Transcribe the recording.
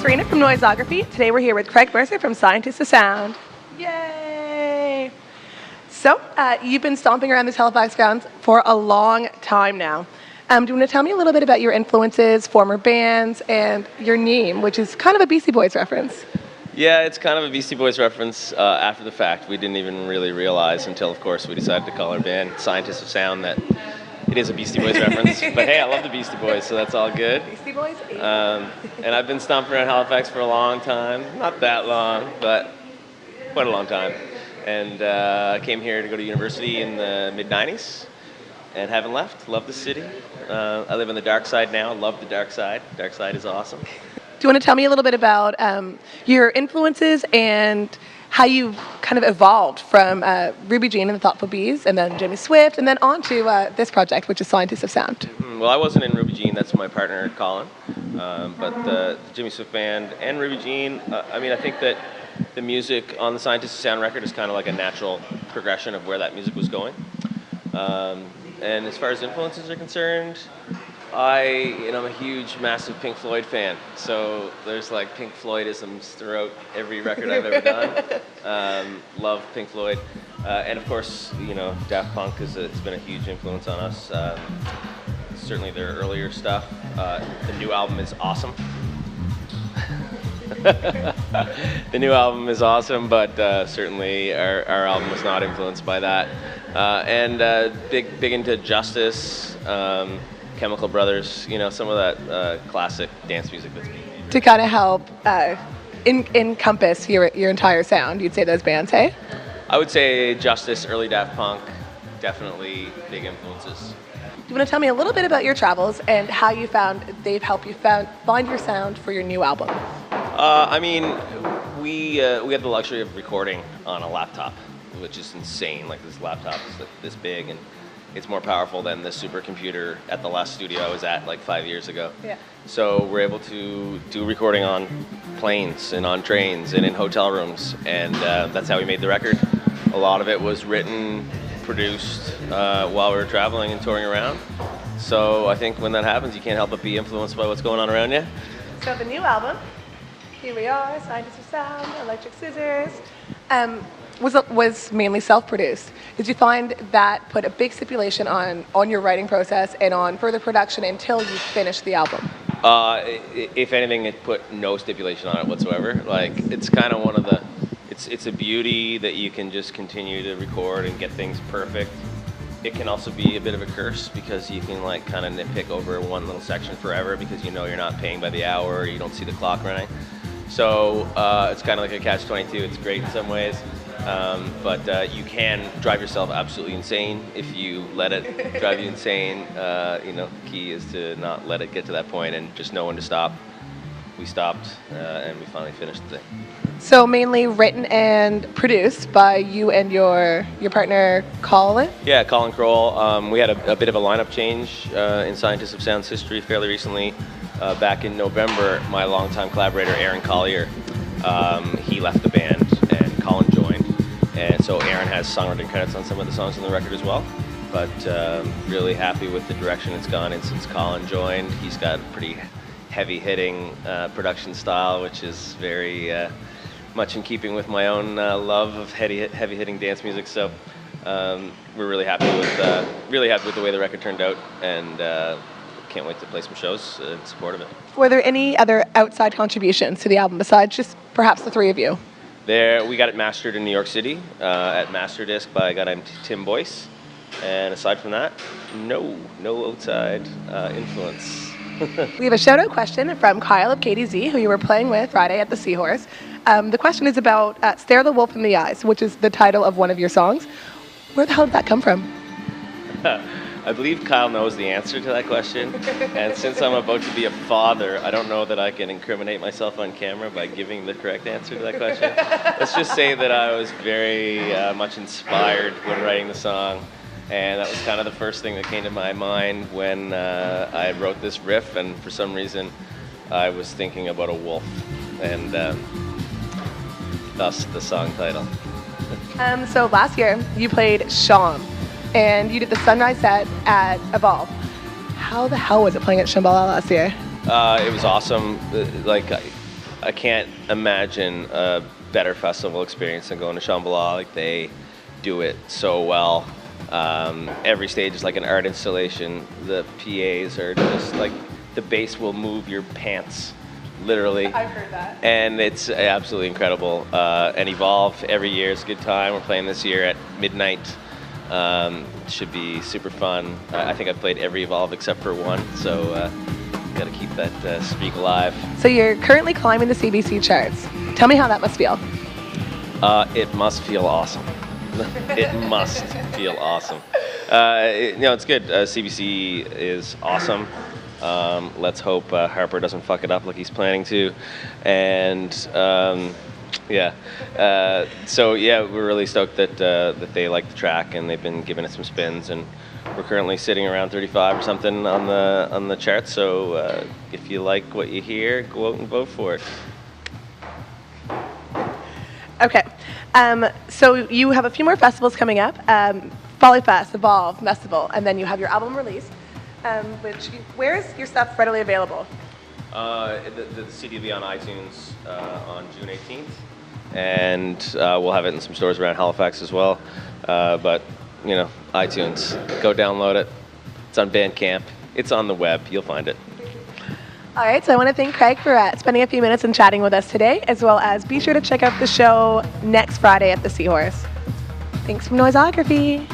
Sarina from Noisography. Today we're here with Craig Mercer from Scientists of Sound. Yay! So, you've been stomping around these Halifax grounds for a long time now. Do you want to tell me a little bit about your influences, former bands, and your name, which is kind of a Beastie Boys reference? Yeah, it's kind of a Beastie Boys reference after the fact. We didn't even really realize until, of course, we decided to call our band Scientists of Sound that it is a Beastie Boys reference. But hey, I love the Beastie Boys, so that's all good. Beastie Boys? And I've been stomping around Halifax for a long time. Not that long, but quite a long time. And I came here to go to university in the mid-90s and haven't left. Love the city. I live on the dark side now. Love the dark side. Dark side is awesome. Do you want to tell me a little bit about your influences and how you kind of evolved from Ruby Jean and the Thoughtful Bees, and then Jimmy Swift, and then on to this project, which is Scientists of Sound? Well, I wasn't in Ruby Jean. That's my partner, Colin. But the Jimmy Swift Band and Ruby Jean, I think that the music on the Scientists of Sound record is kind of like a natural progression of where that music was going. And as far as influences are concerned, I'm a huge, massive Pink Floyd fan. So there's like Pink Floydisms throughout every record I've ever done. Love Pink Floyd. And of course, Daft Punk it's been a huge influence on us. Certainly their earlier stuff. The new album is awesome. The new album is awesome, but certainly our album was not influenced by that. And big into Justice, Chemical Brothers, some of that classic dance music that's to kind of help encompass your entire sound. You'd say those bands, hey? I would say Justice, early Daft Punk, definitely big influences. Do you want to tell me a little bit about your travels and how they've helped you find your sound for your new album? We had the luxury of recording on a laptop, which is insane. Like, this laptop is like this big, and it's more powerful than the supercomputer at the last studio I was at like 5 years ago. Yeah. So we're able to do recording on planes and on trains and in hotel rooms, and that's how we made the record. A lot of it was written, produced while we were traveling and touring around. So I think when that happens, you can't help but be influenced by what's going on around you. So the new album, here we are, Scientists of Sound, Electric Scissors, was mainly self-produced. Did you find that put a big stipulation on your writing process and on further production until you finished the album? If anything, it put no stipulation on it whatsoever. Like, it's kind of one of the, it's a beauty that you can just continue to record and get things perfect. It can also be a bit of a curse because you can like kind of nitpick over one little section forever because you're not paying by the hour or you don't see the clock running. So it's kind of like a catch-22. It's great in some ways. But you can drive yourself absolutely insane if you let it drive you insane. Key is to not let it get to that point and just know when to stop. We stopped and we finally finished the thing. So mainly written and produced by you and your partner Colin? Yeah, Colin Kroll. We had a bit of a lineup change in Scientists of Sound's history fairly recently. Back in November, my longtime collaborator Aaron Collier, he left the band and Colin joined. And so Aaron has songwriting credits on some of the songs on the record as well. But really happy with the direction it's gone in since Colin joined. He's got a pretty heavy-hitting production style, which is very much in keeping with my own love of heavy-hitting dance music. So we're really happy with the way the record turned out, and can't wait to play some shows in support of it. Were there any other outside contributions to the album besides just perhaps the three of you? We got it mastered in New York City at Masterdisc by a guy named Tim Boyce, and aside from that, no outside influence. We have a shout-out question from Kyle of KDZ, who you were playing with Friday at the Seahorse. The question is about Stare the Wolf in the Eyes, which is the title of one of your songs. Where the hell did that come from? I believe Kyle knows the answer to that question, and since I'm about to be a father, I don't know that I can incriminate myself on camera by giving the correct answer to that question. Let's just say that I was very much inspired when writing the song, and that was kind of the first thing that came to my mind when I wrote this riff, and for some reason I was thinking about a wolf, and thus the song title. So last year you played Sham, and you did the sunrise set at Evolve. How the hell was it playing at Shambhala last year? It was awesome. I can't imagine a better festival experience than going to Shambhala. Like, they do it so well. Every stage is like an art installation. The PAs are just like, the bass will move your pants, literally. I've heard that. And it's absolutely incredible. And Evolve every year is a good time. We're playing this year at midnight. Should be super fun. I think I've played every Evolve except for one, so got to keep that streak alive. So you're currently climbing the CBC charts. Tell me how that must feel. It must feel awesome. It must feel awesome. It's good. CBC is awesome. Let's hope Harper doesn't fuck it up like he's planning to. And we're really stoked that they like the track, and they've been giving it some spins, and we're currently sitting around 35 or something on the chart. So if you like what you hear, go out and vote for it. Okay. So you have a few more festivals coming up. Folly Fest, Evolve, Festival, and then you have your album release. Where is your stuff readily available? The CD will be on iTunes on June 18th, and we'll have it in some stores around Halifax as well. But iTunes, go download it. It's on Bandcamp. It's on the web. You'll find it. All right, so I want to thank Craig for spending a few minutes and chatting with us today, as well as be sure to check out the show next Friday at the Seahorse. Thanks from Noisography.